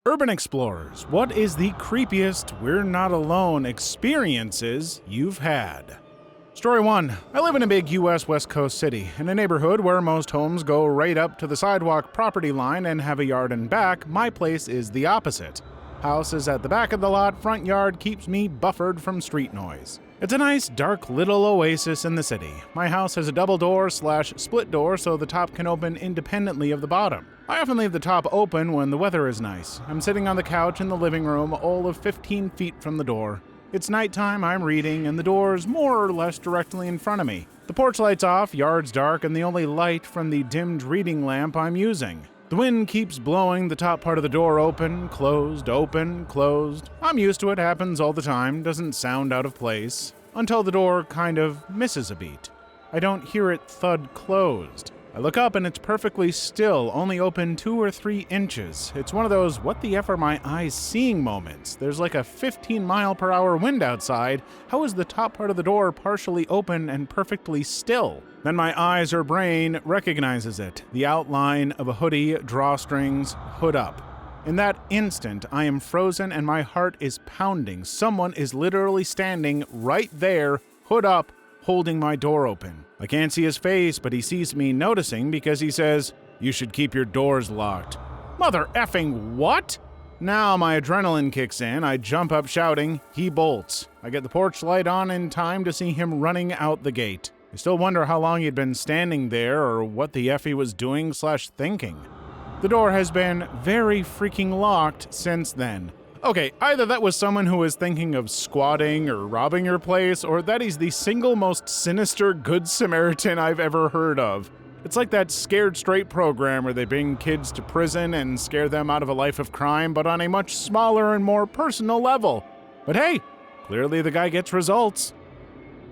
Urban Explorers, what is the creepiest we're not alone experiences you've had? Story 1. I live in a big US West Coast city, in a neighborhood where most homes go right up to the sidewalk property line and have a yard and back. My place is the opposite. House is at the back of the lot, front yard keeps me buffered from street noise. It's a nice, dark little oasis in the city. My house has a double door/split door so the top can open independently of the bottom. I often leave the top open when the weather is nice. I'm sitting on the couch in the living room, all of 15 feet from the door. It's nighttime, I'm reading, and the door's more or less directly in front of me. The porch light's off, yard's dark, and the only light from the dimmed reading lamp I'm using. The wind keeps blowing the top part of the door open, closed, open, closed. I'm used to it, happens all the time, doesn't sound out of place, until the door kind of misses a beat. I don't hear it thud closed. I look up and it's perfectly still, only open 2 or 3 inches. It's one of those what the F are my eyes seeing moments. There's like a 15-mile-per-hour wind outside. How is the top part of the door partially open and perfectly still? Then my eyes or brain recognizes it. The outline of a hoodie, drawstrings, hood up. In that instant, I am frozen and my heart is pounding. Someone is literally standing right there, hood up, holding my door open. I can't see his face, but he sees me noticing because he says, "You should keep your doors locked." Mother effing what? Now my adrenaline kicks in. I jump up shouting. He bolts. I get the porch light on in time to see him running out the gate. I still wonder how long he'd been standing there or what the F he was doing/thinking. The door has been very freaking locked since then. Okay, either that was someone who was thinking of squatting or robbing your place, or that he's the single most sinister Good Samaritan I've ever heard of. It's like that Scared Straight program where they bring kids to prison and scare them out of a life of crime, but on a much smaller and more personal level. But hey, clearly the guy gets results.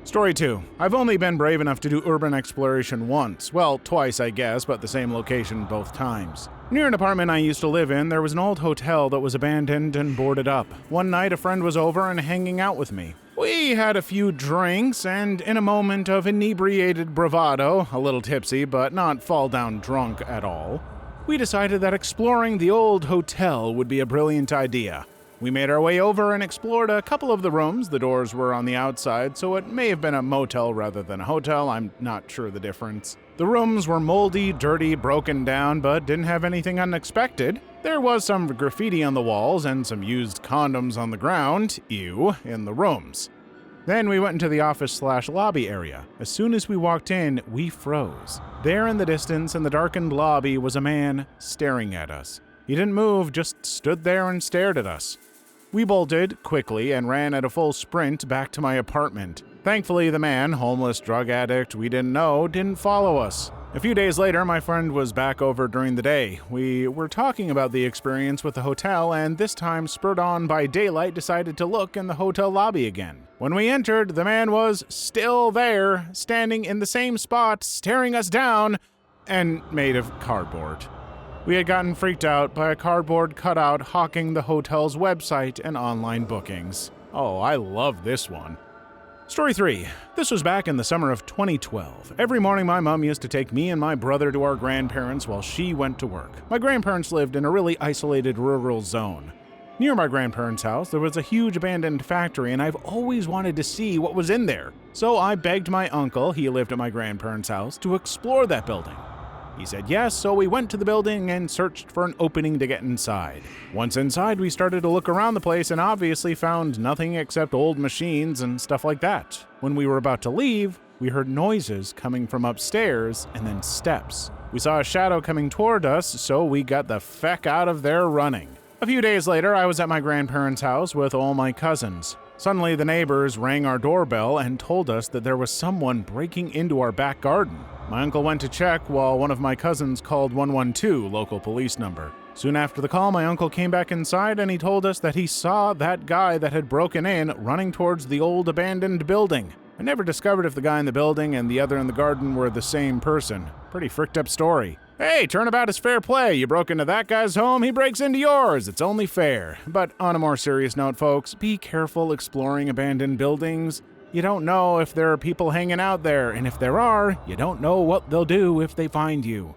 Story 2. I've only been brave enough to do urban exploration once. Well, twice I guess, but the same location both times. Near an apartment I used to live in, there was an old hotel that was abandoned and boarded up. One night a friend was over and hanging out with me. We had a few drinks, and in a moment of inebriated bravado, a little tipsy but not fall-down drunk at all, we decided that exploring the old hotel would be a brilliant idea. We made our way over and explored a couple of the rooms. The doors were on the outside, so it may have been a motel rather than a hotel. I'm not sure the difference. The rooms were moldy, dirty, broken down, but didn't have anything unexpected. There was some graffiti on the walls and some used condoms on the ground, ew, in the rooms. Then we went into the office/lobby area. As soon as we walked in, we froze. There in the distance in the darkened lobby was a man staring at us. He didn't move, just stood there and stared at us. We bolted quickly and ran at a full sprint back to my apartment. Thankfully, the man, homeless drug addict we didn't know, didn't follow us. A few days later, my friend was back over during the day. We were talking about the experience with the hotel, and this time, spurred on by daylight, decided to look in the hotel lobby again. When we entered, the man was still there, standing in the same spot, staring us down, and made of cardboard. We had gotten freaked out by a cardboard cutout hawking the hotel's website and online bookings. Oh, I love this one. Story 3. This was back in the summer of 2012. Every morning my mom used to take me and my brother to our grandparents while she went to work. My grandparents lived in a really isolated rural zone. Near my grandparents' house, there was a huge abandoned factory, and I've always wanted to see what was in there. So I begged my uncle, he lived at my grandparents' house, to explore that building. He said yes, so we went to the building and searched for an opening to get inside. Once inside, we started to look around the place and obviously found nothing except old machines and stuff like that. When we were about to leave, we heard noises coming from upstairs and then steps. We saw a shadow coming toward us, so we got the feck out of there running. A few days later, I was at my grandparents' house with all my cousins. Suddenly, the neighbors rang our doorbell and told us that there was someone breaking into our back garden. My uncle went to check while one of my cousins called 112, local police number. Soon after the call, my uncle came back inside and he told us that he saw that guy that had broken in running towards the old abandoned building. I never discovered if the guy in the building and the other in the garden were the same person. Pretty fricked up story. Hey, turnabout is fair play. You broke into that guy's home, he breaks into yours. It's only fair. But on a more serious note, folks, be careful exploring abandoned buildings. You don't know if there are people hanging out there, and if there are, you don't know what they'll do if they find you.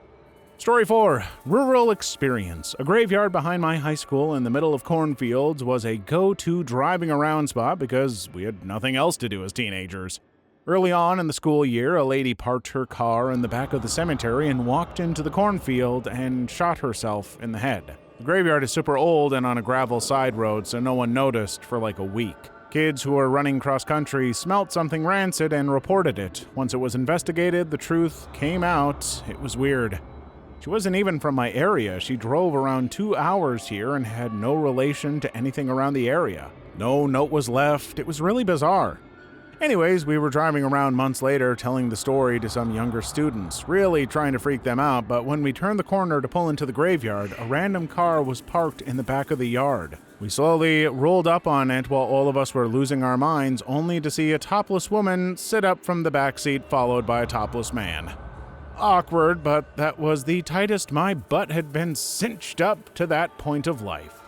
Story 4. Rural Experience. A graveyard behind my high school in the middle of cornfields was a go-to driving around spot because we had nothing else to do as teenagers. Early on in the school year, a lady parked her car in the back of the cemetery and walked into the cornfield and shot herself in the head. The graveyard is super old and on a gravel side road, so no one noticed for like a week. Kids who were running cross-country smelt something rancid and reported it. Once it was investigated, the truth came out. It was weird. She wasn't even from my area. She drove around 2 hours here and had no relation to anything around the area. No note was left. It was really bizarre. Anyways, we were driving around months later telling the story to some younger students, really trying to freak them out, but when we turned the corner to pull into the graveyard, a random car was parked in the back of the yard. We slowly rolled up on it while all of us were losing our minds, only to see a topless woman sit up from the backseat followed by a topless man. Awkward, but that was the tightest my butt had been cinched up to that point of life.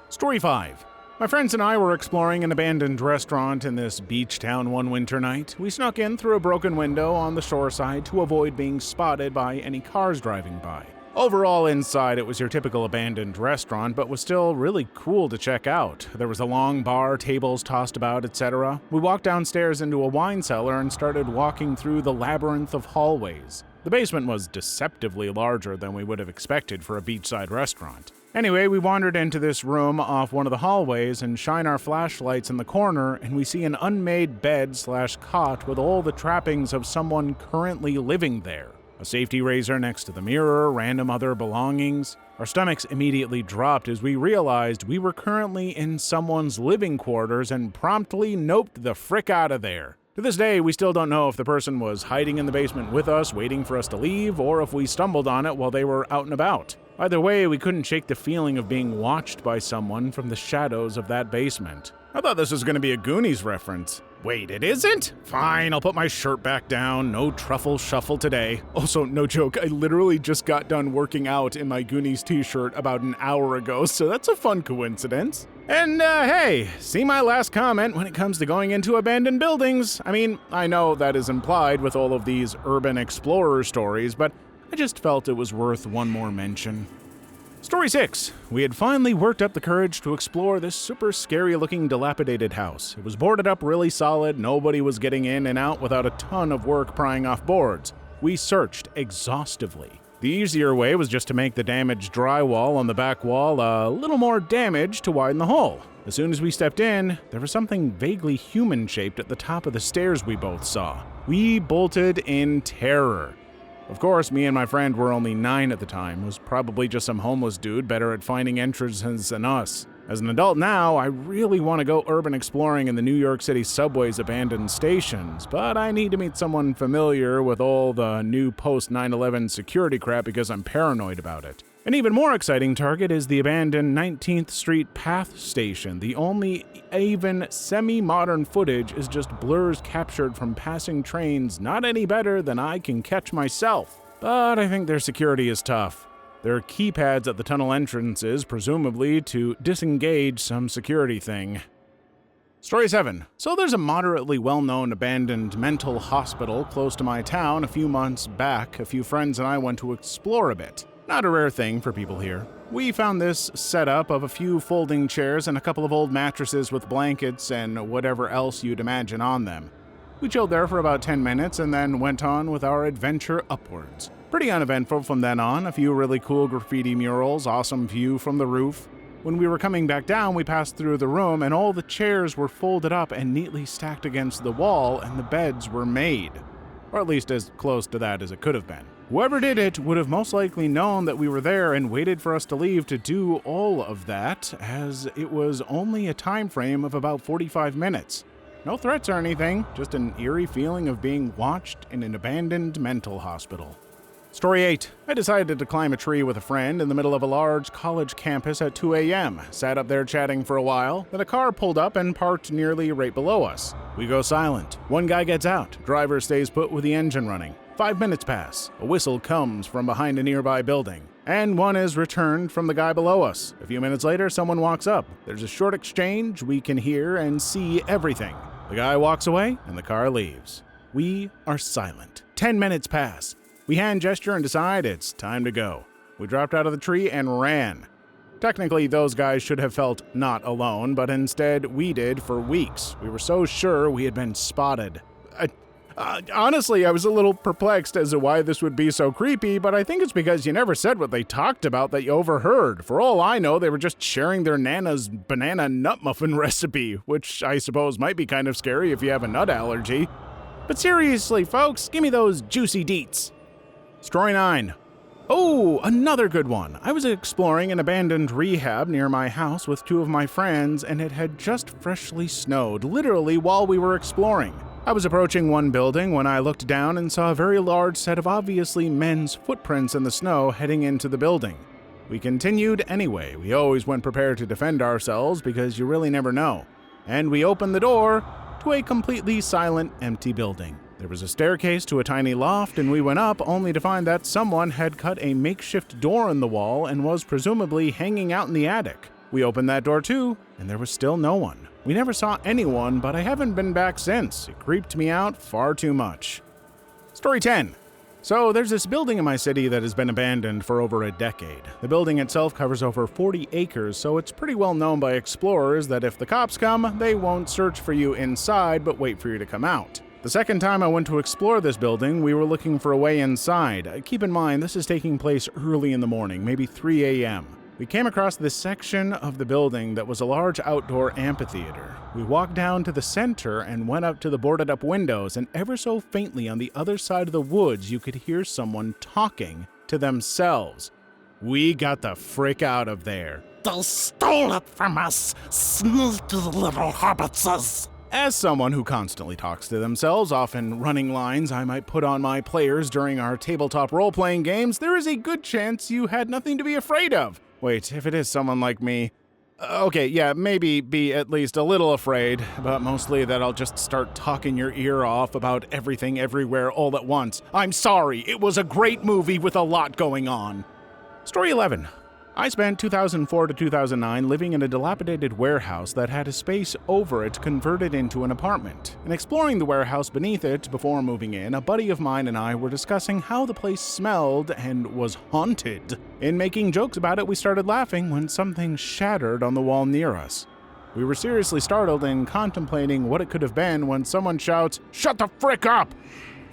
Story 5. My friends and I were exploring an abandoned restaurant in this beach town one winter night. We snuck in through a broken window on the shore side to avoid being spotted by any cars driving by. Overall, inside, it was your typical abandoned restaurant, but was still really cool to check out. There was a long bar, tables tossed about, etc. We walked downstairs into a wine cellar and started walking through the labyrinth of hallways. The basement was deceptively larger than we would have expected for a beachside restaurant. Anyway, we wandered into this room off one of the hallways and shine our flashlights in the corner, and we see an unmade bed/cot with all the trappings of someone currently living there. A safety razor next to the mirror, random other belongings. Our stomachs immediately dropped as we realized we were currently in someone's living quarters and promptly noped the frick out of there. To this day, we still don't know if the person was hiding in the basement with us, waiting for us to leave, or if we stumbled on it while they were out and about. Either way, we couldn't shake the feeling of being watched by someone from the shadows of that basement. I thought this was going to be a Goonies reference. Wait, it isn't? Fine, I'll put my shirt back down. No truffle shuffle today. Also, no joke, I literally just got done working out in my Goonies t-shirt about an hour ago, so that's a fun coincidence. And, hey, see my last comment when it comes to going into abandoned buildings. I mean, I know that is implied with all of these urban explorer stories, but I just felt it was worth one more mention. Story 6. We had finally worked up the courage to explore this super scary-looking dilapidated house. It was boarded up really solid, nobody was getting in and out without a ton of work prying off boards. We searched exhaustively. The easier way was just to make the damaged drywall on the back wall a little more damaged to widen the hole. As soon as we stepped in, there was something vaguely human-shaped at the top of the stairs we both saw. We bolted in terror. Of course, me and my friend were only 9 at the time. It was probably just some homeless dude better at finding entrances than us. As an adult now, I really want to go urban exploring in the New York City subway's abandoned stations, but I need to meet someone familiar with all the new post-9/11 security crap because I'm paranoid about it. An even more exciting target is the abandoned 19th Street Path Station. The only even semi-modern footage is just blurs captured from passing trains, not any better than I can catch myself. But I think their security is tough. There are keypads at the tunnel entrances, presumably to disengage some security thing. Story 7. So there's a moderately well-known abandoned mental hospital close to my town. A few months back, a few friends and I went to explore a bit. Not a rare thing for people here. We found this setup of a few folding chairs and a couple of old mattresses with blankets and whatever else you'd imagine on them. We chilled there for about 10 minutes and then went on with our adventure upwards. Pretty uneventful from then on, a few really cool graffiti murals, awesome view from the roof. When we were coming back down, we passed through the room and all the chairs were folded up and neatly stacked against the wall and the beds were made. Or at least as close to that as it could have been. Whoever did it would have most likely known that we were there and waited for us to leave to do all of that, as it was only a time frame of about 45 minutes. No threats or anything, just an eerie feeling of being watched in an abandoned mental hospital. Story 8. I decided to climb a tree with a friend in the middle of a large college campus at 2 a.m. Sat up there chatting for a while, then a car pulled up and parked nearly right below us. We go silent. One guy gets out. Driver stays put with the engine running. 5 minutes pass. A whistle comes from behind a nearby building. And one is returned from the guy below us. A few minutes later, someone walks up. There's a short exchange. We can hear and see everything. The guy walks away, and the car leaves. We are silent. 10 minutes pass. We hand gesture and decide it's time to go. We dropped out of the tree and ran. Technically, those guys should have felt not alone, but instead we did for weeks. We were so sure we had been spotted. Honestly, I was a little perplexed as to why this would be so creepy, but I think it's because you never said what they talked about that you overheard. For all I know, they were just sharing their Nana's banana nut muffin recipe, which I suppose might be kind of scary if you have a nut allergy. But seriously, folks, give me those juicy deets. Story 9. Oh, another good one. I was exploring an abandoned rehab near my house with 2 of my friends, and it had just freshly snowed, literally while we were exploring. I was approaching one building when I looked down and saw a very large set of obviously men's footprints in the snow heading into the building. We continued anyway. We always went prepared to defend ourselves because you really never know. And we opened the door to a completely silent, empty building. There was a staircase to a tiny loft, and we went up only to find that someone had cut a makeshift door in the wall and was presumably hanging out in the attic. We opened that door too, and there was still no one. We never saw anyone, but I haven't been back since. It creeped me out far too much. Story 10. So there's this building in my city that has been abandoned for over a decade. The building itself covers over 40 acres, so it's pretty well known by explorers that if the cops come, they won't search for you inside, but wait for you to come out. The second time I went to explore this building, we were looking for a way inside. Keep in mind, this is taking place early in the morning, maybe 3 a.m. We came across this section of the building that was a large outdoor amphitheater. We walked down to the center and went up to the boarded up windows, and ever so faintly on the other side of the woods you could hear someone talking to themselves. We got the frick out of there. They stole it from us, sneaky little hobbitses. As someone who constantly talks to themselves, often running lines I might put on my players during our tabletop role-playing games, there is a good chance you had nothing to be afraid of. Wait, if it is someone like me, okay, yeah, maybe be at least a little afraid, but mostly that I'll just start talking your ear off about everything everywhere all at once. I'm sorry, it was a great movie with a lot going on. Story 11. I spent 2004 to 2009 living in a dilapidated warehouse that had a space over it converted into an apartment. In exploring the warehouse beneath it before moving in, a buddy of mine and I were discussing how the place smelled and was haunted. In making jokes about it, we started laughing when something shattered on the wall near us. We were seriously startled and contemplating what it could have been when someone shouts, "Shut the frick up!"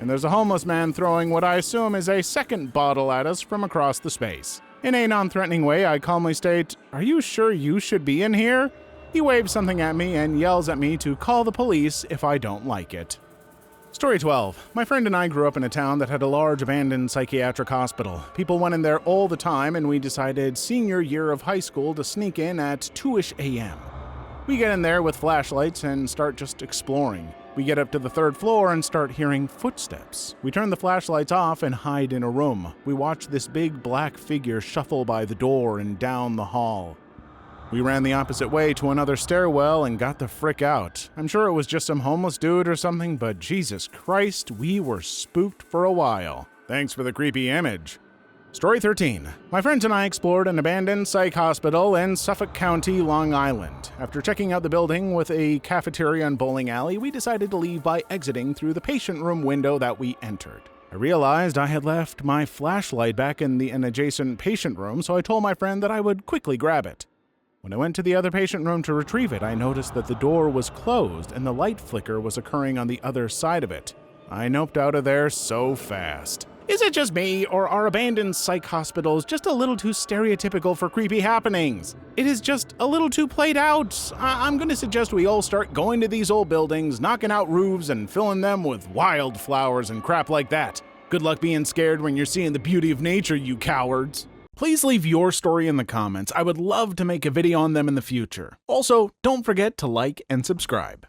And there's a homeless man throwing what I assume is a second bottle at us from across the space. In a non-threatening way, I calmly state, "Are you sure you should be in here?" He waves something at me and yells at me to call the police if I don't like it. Story 12. My friend and I grew up in a town that had a large abandoned psychiatric hospital. People went in there all the time, and we decided senior year of high school to sneak in at 2-ish a.m. We get in there with flashlights and start just exploring. We get up to the 3rd floor and start hearing footsteps. We turn the flashlights off and hide in a room. We watch this big black figure shuffle by the door and down the hall. We ran the opposite way to another stairwell and got the frick out. I'm sure it was just some homeless dude or something, but Jesus Christ, we were spooked for a while. Thanks for the creepy image. Story 13. My friends and I explored an abandoned psych hospital in Suffolk County, Long Island. After checking out the building with a cafeteria and bowling alley, we decided to leave by exiting through the patient room window that we entered. I realized I had left my flashlight back in an adjacent patient room, so I told my friend that I would quickly grab it. When I went to the other patient room to retrieve it, I noticed that the door was closed and the light flicker was occurring on the other side of it. I noped out of there so fast. Is it just me, or are abandoned psych hospitals just a little too stereotypical for creepy happenings? It is just a little too played out. I'm going to suggest we all start going to these old buildings, knocking out roofs, and filling them with wildflowers and crap like that. Good luck being scared when you're seeing the beauty of nature, you cowards. Please leave your story in the comments. I would love to make a video on them in the future. Also, don't forget to like and subscribe.